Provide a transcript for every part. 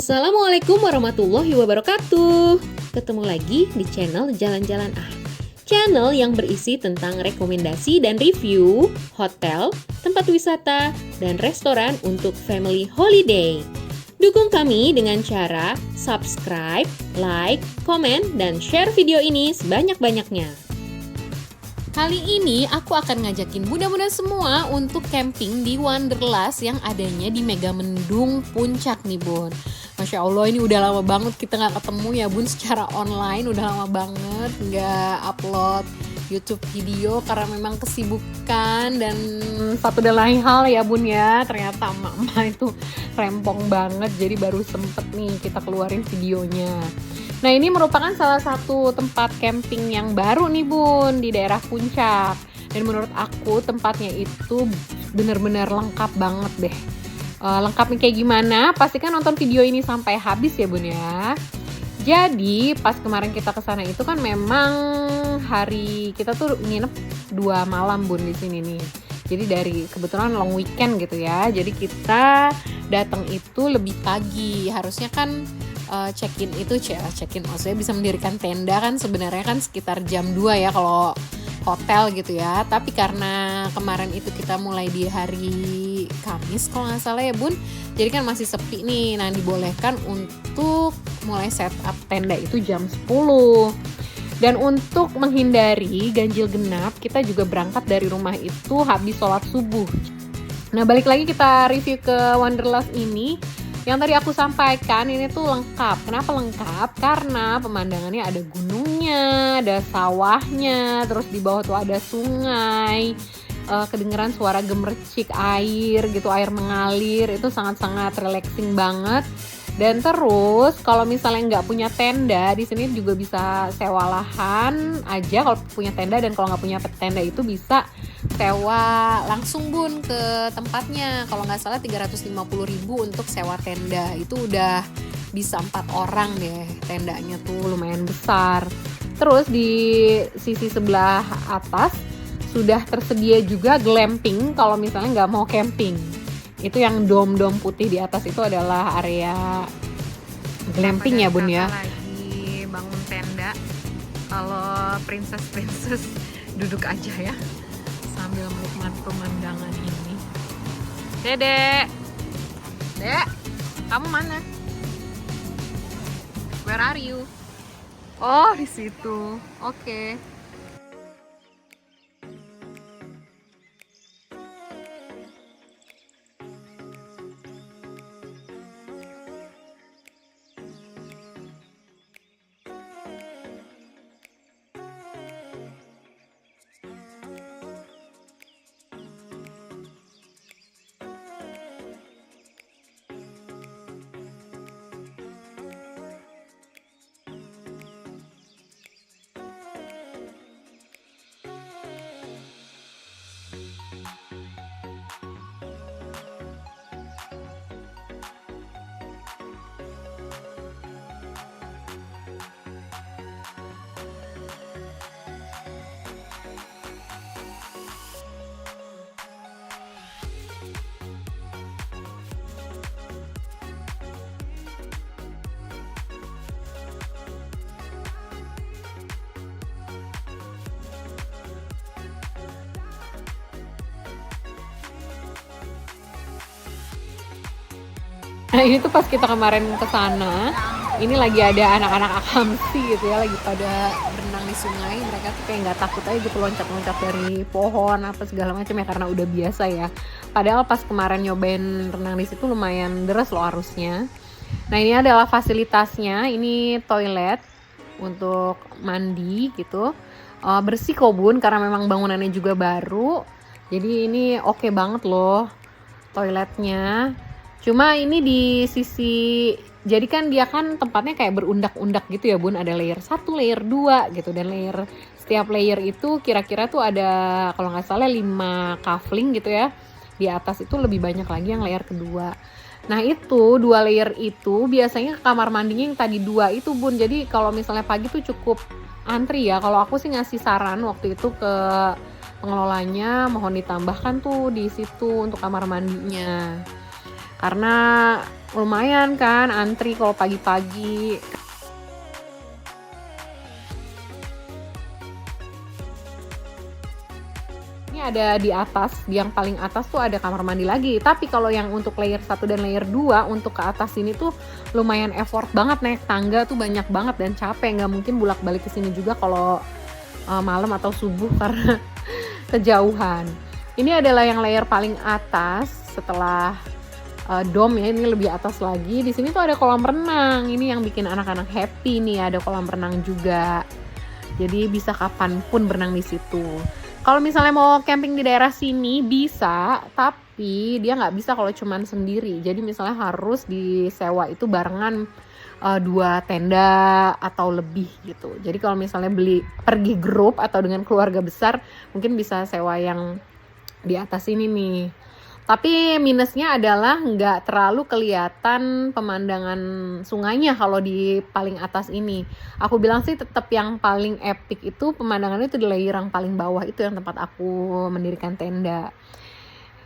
Assalamualaikum warahmatullahi wabarakatuh. Ketemu lagi di channel Jalan-Jalan Channel yang berisi tentang rekomendasi dan review hotel, tempat wisata, dan restoran untuk family holiday. Dukung kami dengan cara subscribe, like, komen, dan share video ini sebanyak-banyaknya. Kali ini aku akan ngajakin bunda-bunda semua untuk camping di Wanderlust yang adanya di Megamendung Puncak nih bun. Masya Allah, ini udah lama banget kita gak ketemu ya bun secara online. Udah lama banget gak upload YouTube video karena memang kesibukan dan satu dan lain hal ya bun ya. Ternyata emak-emak itu rempong banget, jadi baru sempet nih kita keluarin videonya. Nah, ini merupakan salah satu tempat camping yang baru nih bun di daerah Puncak. Dan menurut aku tempatnya itu benar-benar lengkap banget deh. Lengkapnya kayak gimana? Pastikan nonton video ini sampai habis ya bun ya. Jadi pas kemarin kita kesana itu kan memang hari kita tuh nginep 2 malam bun di sini nih. Jadi dari kebetulan long weekend gitu ya. Jadi kita datang itu lebih pagi. Harusnya kan check-in maksudnya bisa mendirikan tenda kan sebenarnya kan sekitar jam 2 ya kalau hotel gitu ya. Tapi karena kemarin itu kita mulai di hari Kamis kalau nggak salah ya bun, jadi kan masih sepi nih. Nah, dibolehkan untuk mulai setup tenda itu jam 10. Dan untuk menghindari ganjil genap, kita juga berangkat dari rumah itu habis sholat subuh. Nah, balik lagi kita review ke Wanderlust ini. Yang tadi aku sampaikan ini tuh lengkap. Kenapa lengkap? Karena pemandangannya ada gunungnya, ada sawahnya, terus di bawah tuh ada sungai. Kedengeran suara gemercik air gitu, air mengalir, itu sangat-sangat relaxing banget. Dan terus kalau misalnya nggak punya tenda, di sini juga bisa sewa lahan aja kalau punya tenda, dan kalau nggak punya tenda itu bisa sewa langsung bun ke tempatnya. Kalau nggak salah 350.000 untuk sewa tenda, itu udah bisa 4 orang deh, tendanya tuh lumayan besar. Terus di sisi sebelah atas sudah tersedia juga glamping kalau misalnya nggak mau camping. Itu yang dom-dom putih di atas itu adalah area glamping ya bun ya. Lagi bangun tenda, kalau princess duduk aja ya sambil menikmati pemandangan ini. Dek, kamu mana? Where are you? Oh, di situ. Oke. Nah, ini tuh pas kita kemarin kesana, ini lagi ada anak-anak akamsi gitu ya, lagi pada berenang di sungai. Mereka tuh kayak nggak takut aja gitu loncat-loncat dari pohon apa segala macam ya, karena udah biasa ya. Padahal pas kemarin nyobain renang di situ lumayan deras loh arusnya. Nah, ini adalah fasilitasnya. Ini toilet untuk mandi gitu. Bersih kok bun, karena memang bangunannya juga baru. Jadi ini oke banget loh toiletnya. Cuma ini di sisi, jadi kan dia kan tempatnya kayak berundak-undak gitu ya bun. Ada layer 1, layer 2 gitu. Dan setiap layer itu kira-kira tuh ada kalau nggak salah 5 kafling gitu ya. Di atas itu lebih banyak lagi yang layer kedua. Nah, itu 2 layer itu biasanya kamar mandinya yang tadi 2 itu bun. Jadi kalau misalnya pagi tuh cukup antri ya. Kalau aku sih ngasih saran waktu itu ke pengelolanya, mohon ditambahkan tuh di situ untuk kamar mandinya. Karena Lumayan kan antri kalau pagi-pagi. Ini ada di atas, di yang paling atas tuh ada kamar mandi lagi. Tapi kalau yang untuk layer 1 dan layer 2 untuk ke atas ini tuh lumayan effort banget, naik tangga tuh banyak banget dan capek. Nggak mungkin bolak-balik ke sini juga kalau malam atau subuh karena kejauhan. Ini adalah yang layer paling atas setelah dome ya, ini lebih atas lagi. Di sini tuh ada kolam renang. Ini yang bikin anak-anak happy nih, ada kolam renang juga. Jadi bisa kapanpun berenang di situ. Kalau misalnya mau camping di daerah sini bisa, tapi dia nggak bisa kalau cuman sendiri. Jadi misalnya harus disewa itu barengan 2 tenda atau lebih gitu. Jadi kalau misalnya pergi grup atau dengan keluarga besar, mungkin bisa sewa yang di atas ini nih. Tapi minusnya adalah nggak terlalu kelihatan pemandangan sungainya kalau di paling atas ini. Aku bilang sih tetap yang paling epic itu pemandangannya itu di layer yang paling bawah, itu yang tempat aku mendirikan tenda.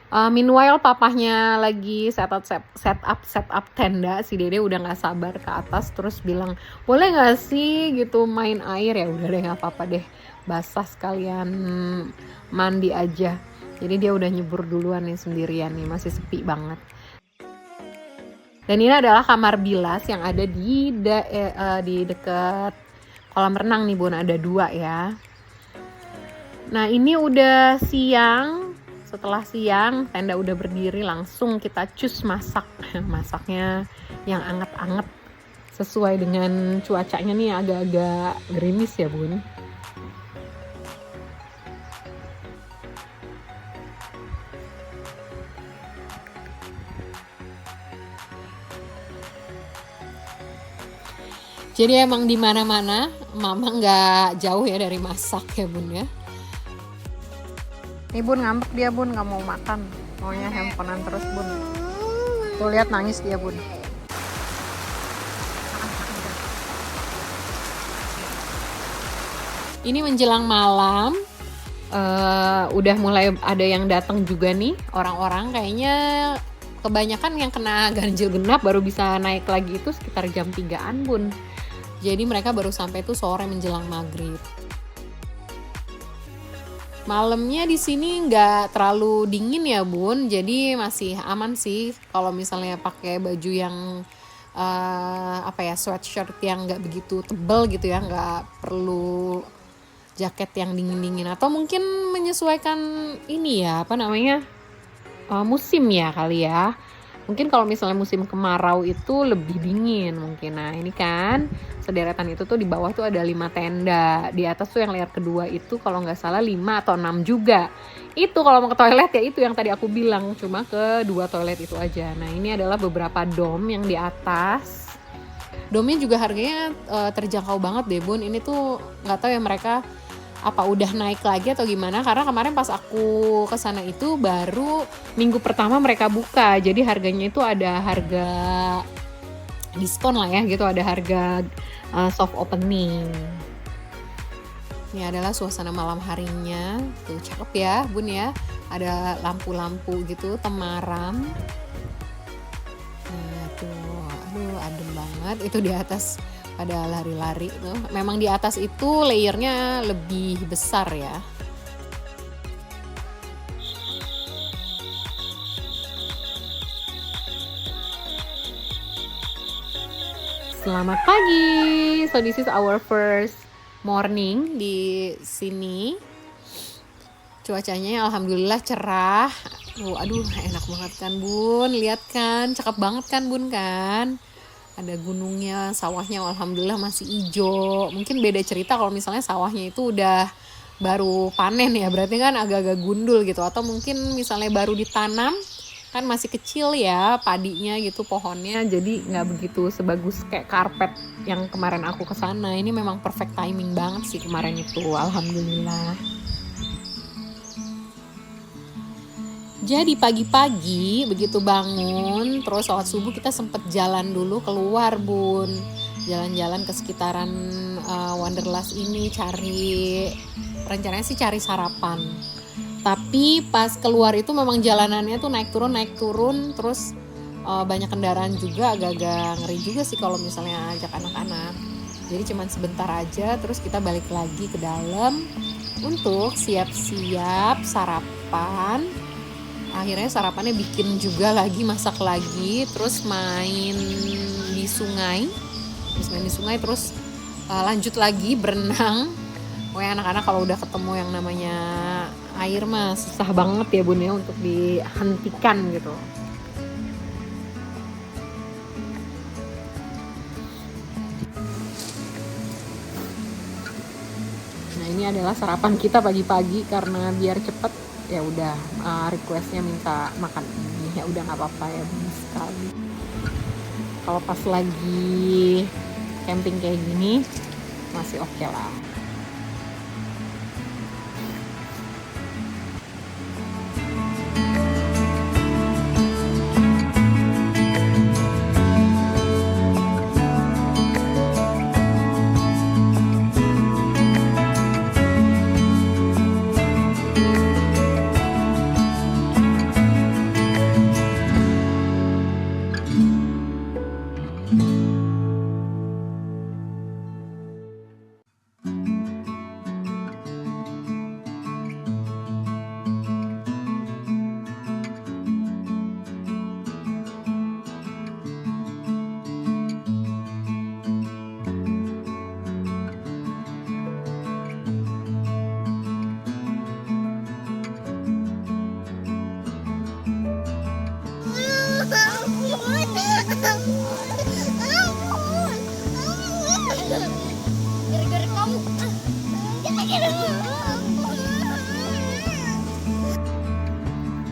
Meanwhile papahnya lagi set up tenda, si Dede udah nggak sabar ke atas terus bilang, boleh nggak sih gitu main air? Ya udah deh, nggak apa-apa deh, basah sekalian mandi aja. Jadi dia udah nyebur duluan nih sendirian nih, masih sepi banget. Dan ini adalah kamar bilas yang ada di dekat kolam renang nih Bun, ada 2 ya. Nah ini udah siang, setelah siang tenda udah berdiri, langsung kita cus masak. Masaknya yang anget-anget sesuai dengan cuacanya nih, agak-agak gerimis ya Bun. Jadi emang di mana-mana mama nggak jauh ya dari masak ya Bun ya. Nih Bun ngambek dia Bun, nggak mau makan, maunya handphonean terus Bun. Tuh lihat nangis dia Bun. Ini menjelang malam, udah mulai ada yang datang juga nih orang-orang, kayaknya kebanyakan yang kena ganjil genap baru bisa naik lagi itu sekitar jam 3-an Bun. Jadi mereka baru sampai tuh sore menjelang maghrib. Malamnya di sini nggak terlalu dingin ya Bun, jadi masih aman sih kalau misalnya pakai baju yang sweatshirt yang nggak begitu tebal gitu ya, nggak perlu jaket yang dingin-dingin, atau mungkin menyesuaikan ini ya musim ya kali ya. Mungkin kalau misalnya musim kemarau itu lebih dingin mungkin. Nah ini kan sederetan itu tuh di bawah tuh ada 5 tenda. Di atas tuh yang layer kedua itu kalau nggak salah 5 atau 6 juga. Itu kalau mau ke toilet ya itu yang tadi aku bilang, cuma ke 2 toilet itu aja. Nah ini adalah beberapa dom yang di atas. Domnya juga harganya terjangkau banget deh Bun. Ini tuh nggak tahu ya mereka apa udah naik lagi atau gimana, karena kemarin pas aku kesana itu baru minggu pertama mereka buka, jadi harganya itu ada harga diskon lah ya gitu, ada harga soft opening. Ini adalah suasana malam harinya, tuh cakep ya Bun ya, ada lampu-lampu gitu temaram. Nah tuh, aduh adem banget, itu di atas ada lari-lari tuh. Memang di atas itu layernya lebih besar ya. Selamat pagi. So this is our first morning di sini. Cuacanya alhamdulillah cerah. Aduh enak banget kan Bun. Lihat kan, cakep banget kan Bun kan. Ada gunungnya, sawahnya alhamdulillah masih hijau. Mungkin beda cerita kalau misalnya sawahnya itu udah baru panen ya, berarti kan agak-agak gundul gitu. Atau mungkin misalnya baru ditanam, kan masih kecil ya padinya gitu, pohonnya, jadi nggak begitu sebagus kayak karpet yang kemarin aku kesana. Ini memang perfect timing banget sih kemarin itu, alhamdulillah. Jadi pagi-pagi begitu bangun, terus sholat subuh kita sempet jalan dulu keluar Bun. Jalan-jalan ke sekitaran Wanderlust ini, rencananya sih cari sarapan. Tapi pas keluar itu memang jalanannya tuh naik turun, terus banyak kendaraan juga, agak-agak ngeri juga sih kalau misalnya ajak anak-anak. Jadi cuman sebentar aja, terus kita balik lagi ke dalam untuk siap-siap sarapan. Akhirnya sarapannya bikin juga lagi, masak lagi, terus main di sungai. Terus lanjut lagi berenang. Pokoknya anak-anak kalau udah ketemu yang namanya air mah susah banget ya Bun ya untuk dihentikan gitu. Nah ini adalah sarapan kita pagi-pagi, karena biar cepet ya udah requestnya minta makan ini, ya udah nggak apa-apa ya Bun sekali. Kalau pas lagi camping kayak gini masih oke lah.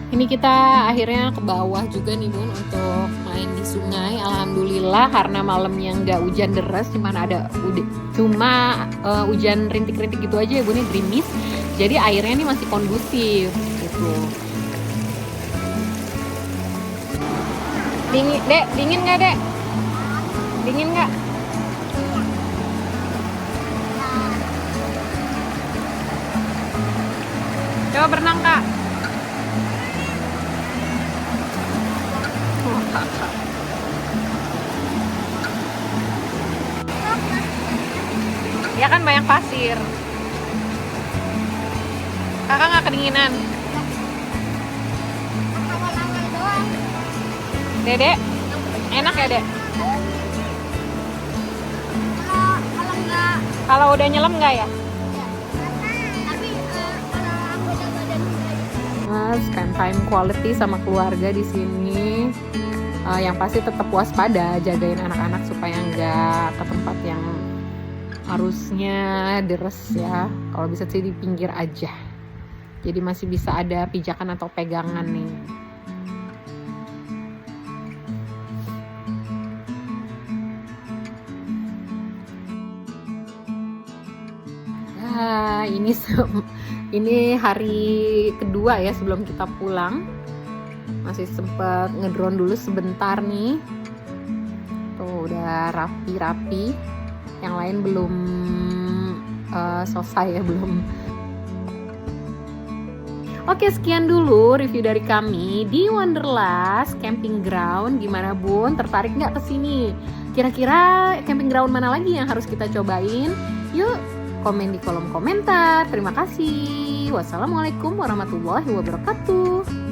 Ini kita akhirnya ke bawah juga nih Bun untuk main di sungai. Alhamdulillah karena malamnya nggak hujan deras, cuma hujan rintik-rintik gitu aja ya Bun, gerimis. Jadi airnya nih masih kondusif gitu. Dingin nggak Dek? Dingin nggak? Coba berenang Kak. Ya kan banyak pasir. Kakak nggak kedinginan? Awal-awal doang. Dedek, enak ya Dek? Kalau enggak, Kalau udah nyelam nggak ya? ya. Tapi kalau anggota badan Spend time quality sama keluarga di sini. Yang pasti tetap waspada, jagain anak-anak supaya nggak ke tempat yang arusnya deres ya. Kalau bisa sih di pinggir aja. Jadi masih bisa ada pijakan atau pegangan nih. Ini hari kedua ya sebelum kita pulang. Masih sempet ngedrone dulu sebentar nih. Tuh udah rapi-rapi. Yang lain belum selesai ya, belum. Oke, sekian dulu review dari kami di Wanderlust Camping Ground. Gimana Bun? Tertarik nggak ke sini? Kira-kira camping ground mana lagi yang harus kita cobain? Yuk, komen di kolom komentar. Terima kasih. Wassalamualaikum warahmatullahi wabarakatuh.